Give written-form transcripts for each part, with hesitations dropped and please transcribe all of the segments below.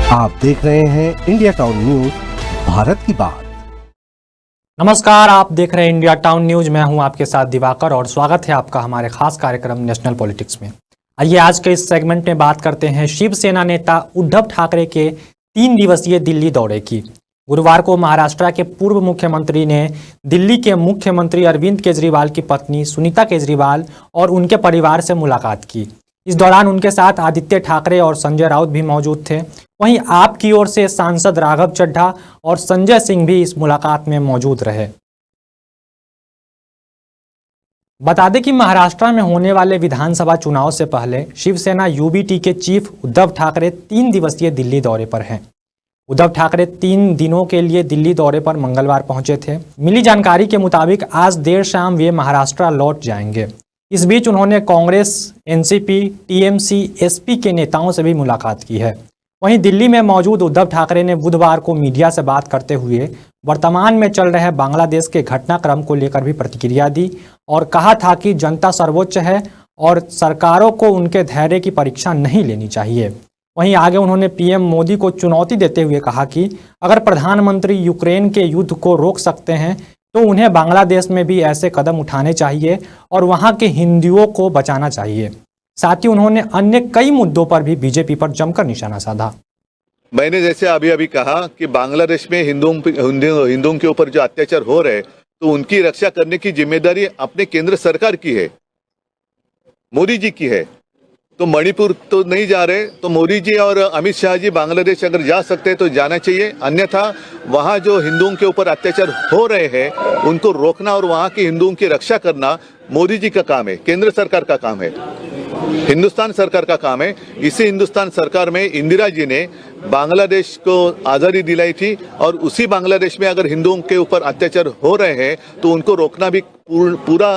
आप देख रहे हैं इंडिया टाउन न्यूज, भारत की बात। नमस्कार, आप देख रहे हैं इंडिया टाउन न्यूज। मैं हूं आपके साथ दिवाकर और स्वागत है आपका हमारे खास कार्यक्रम नेशनल पॉलिटिक्स में। आइए आज के इस सेगमेंट में बात करते हैं शिवसेना नेता उद्धव ठाकरे के 3 दिवसीय दिल्ली दौरे की। गुरुवार को महाराष्ट्र के पूर्व मुख्यमंत्री ने दिल्ली के मुख्यमंत्री अरविंद केजरीवाल की पत्नी सुनीता केजरीवाल और उनके परिवार से मुलाकात की। इस दौरान उनके साथ आदित्य ठाकरे और संजय राउत भी मौजूद थे। वहीं आप की ओर से सांसद राघव चड्ढा और संजय सिंह भी इस मुलाकात में मौजूद रहे। बता दें कि महाराष्ट्र में होने वाले विधानसभा चुनाव से पहले शिवसेना यूबीटी के चीफ उद्धव ठाकरे 3 दिवसीय दिल्ली दौरे पर हैं। उद्धव ठाकरे 3 दिनों के लिए दिल्ली दौरे पर मंगलवार पहुंचे थे। मिली जानकारी के मुताबिक आज देर शाम वे महाराष्ट्र लौट जाएंगे। इस बीच उन्होंने कांग्रेस, एनसीपी, टीएमसी, एसपी के नेताओं से भी मुलाकात की है। वहीं दिल्ली में मौजूद उद्धव ठाकरे ने बुधवार को मीडिया से बात करते हुए वर्तमान में चल रहे बांग्लादेश के घटनाक्रम को लेकर भी प्रतिक्रिया दी और कहा था कि जनता सर्वोच्च है और सरकारों को उनके धैर्य की परीक्षा नहीं लेनी चाहिए। वहीं आगे उन्होंने पीएम मोदी को चुनौती देते हुए कहा कि अगर प्रधानमंत्री यूक्रेन के युद्ध को रोक सकते हैं तो उन्हें बांग्लादेश में भी ऐसे कदम उठाने चाहिए और वहां के हिंदुओं को बचाना चाहिए। साथ ही उन्होंने अन्य कई मुद्दों पर भी बीजेपी पर जमकर निशाना साधा। मैंने जैसे अभी कहा कि बांग्लादेश में हिंदुओं के ऊपर जो अत्याचार हो रहे तो उनकी रक्षा करने की जिम्मेदारी अपने केंद्र सरकार की है, मोदी जी की है। तो मणिपुर तो नहीं जा रहे, तो मोदी जी और अमित शाह जी बांग्लादेश अगर जा सकते हैं तो जाना चाहिए। अन्यथा वहाँ जो हिंदुओं के ऊपर अत्याचार हो रहे हैं उनको रोकना और वहाँ के हिंदुओं की रक्षा करना मोदी जी का काम है, केंद्र सरकार का काम है, हिंदुस्तान सरकार का काम है। इसी हिंदुस्तान सरकार में इंदिरा जी ने बांग्लादेश को आज़ादी दिलाई थी और उसी बांग्लादेश में अगर हिंदुओं के ऊपर अत्याचार हो रहे हैं तो उनको रोकना भी पूरा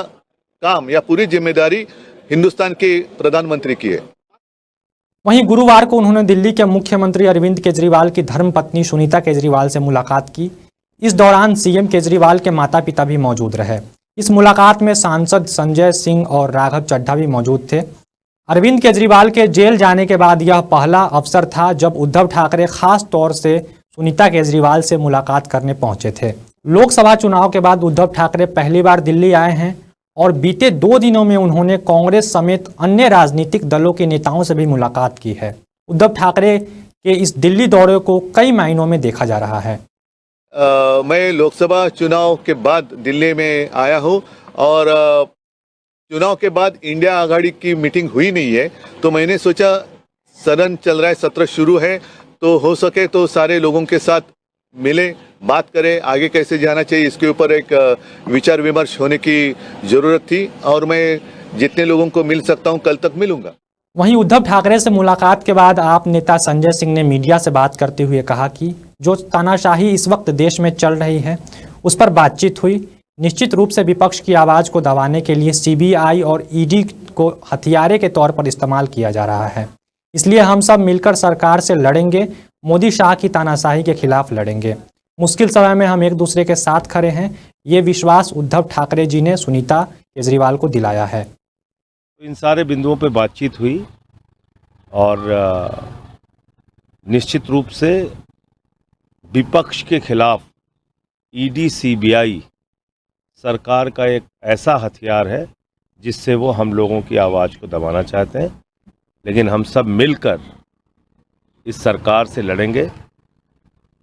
काम या पूरी जिम्मेदारी हिंदुस्तान के प्रधानमंत्री की है। वहीं गुरुवार को उन्होंने दिल्ली के मुख्यमंत्री अरविंद केजरीवाल की धर्मपत्नी सुनीता केजरीवाल से मुलाकात की। इस दौरान सीएम केजरीवाल के माता पिता भी मौजूद रहे। इस मुलाकात में सांसद संजय सिंह और राघव चड्ढा भी मौजूद थे। अरविंद केजरीवाल के जेल जाने के बाद यह पहला अवसर था जब उद्धव ठाकरे खास तौर से सुनीता केजरीवाल से मुलाकात करने पहुंचे थे। लोकसभा चुनाव के बाद उद्धव ठाकरे पहली बार दिल्ली आए हैं और बीते 2 दिनों में उन्होंने कांग्रेस समेत अन्य राजनीतिक दलों के नेताओं से भी मुलाकात की है। उद्धव ठाकरे के इस दिल्ली दौरे को कई मायनों में देखा जा रहा है। मैं लोकसभा चुनाव के बाद दिल्ली में आया हूँ और चुनाव के बाद इंडिया आघाड़ी की मीटिंग हुई नहीं है, तो मैंने सोचा सदन चल रहा है, सत्र शुरू है, तो हो सके तो सारे लोगों के साथ मिले, बात करें, आगे कैसे जाना चाहिए इसके ऊपर एक विचार विमर्श होने की जरूरत थी और मैं जितने लोगों को मिल सकता हूं कल तक मिलूंगा। वहीं उद्धव ठाकरे से मुलाकात के बाद आप नेता संजय सिंह ने मीडिया से बात करते हुए कहा कि जो तानाशाही इस वक्त देश में चल रही है उस पर बातचीत हुई। निश्चित रूप से विपक्ष की आवाज को दबाने के लिए सीबीआई और ईडी को हथियारे के तौर पर इस्तेमाल किया जा रहा है। इसलिए हम सब मिलकर सरकार से लड़ेंगे, मोदी शाह की तानाशाही के खिलाफ लड़ेंगे। मुश्किल समय में हम एक दूसरे के साथ खड़े हैं, ये विश्वास उद्धव ठाकरे जी ने सुनीता केजरीवाल को दिलाया है। इन सारे बिंदुओं पर बातचीत हुई और निश्चित रूप से विपक्ष के खिलाफ ईडी, सीबीआई सरकार का एक ऐसा हथियार है जिससे वो हम लोगों की आवाज़ को दबाना चाहते हैं, लेकिन हम सब मिलकर इस सरकार से लड़ेंगे,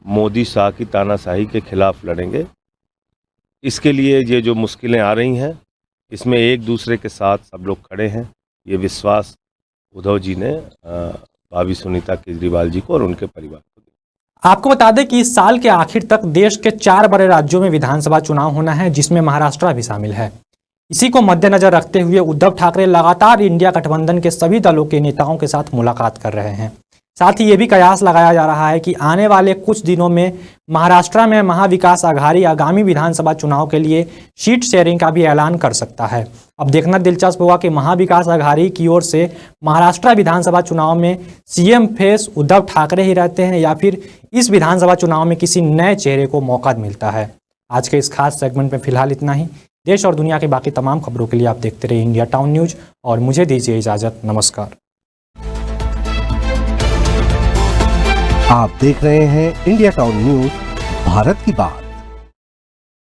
मोदी शाह की तानाशाही के खिलाफ लड़ेंगे। इसके लिए ये जो मुश्किलें आ रही हैं इसमें एक दूसरे के साथ सब लोग खड़े हैं, ये विश्वास उद्धव जी ने भाभी सुनीता केजरीवाल जी को और उनके परिवार को दिया। आपको बता दें कि इस साल के आखिर तक देश के 4 बड़े राज्यों में विधानसभा चुनाव होना है, जिसमें महाराष्ट्र भी शामिल है। इसी को मद्देनजर रखते हुए उद्धव ठाकरे लगातार इंडिया गठबंधन के सभी दलों के नेताओं के साथ मुलाकात कर रहे हैं। साथ ही ये भी कयास लगाया जा रहा है कि आने वाले कुछ दिनों में महाराष्ट्र में महाविकास आघाड़ी आगामी विधानसभा चुनाव के लिए सीट शेयरिंग का भी ऐलान कर सकता है। अब देखना दिलचस्प होगा कि महाविकास आघाड़ी की ओर से महाराष्ट्र विधानसभा चुनाव में सीएम फेस उद्धव ठाकरे ही रहते हैं या फिर इस विधानसभा चुनाव में किसी नए चेहरे को मौका मिलता है। आज के इस खास सेगमेंट में फिलहाल इतना ही। देश और दुनिया की बाकी तमाम खबरों के लिए आप देखते रहिए इंडिया टाउन न्यूज और मुझे दीजिए इजाजत। नमस्कार। आप देख रहे हैं इंडिया टाउन न्यूज, भारत की बात।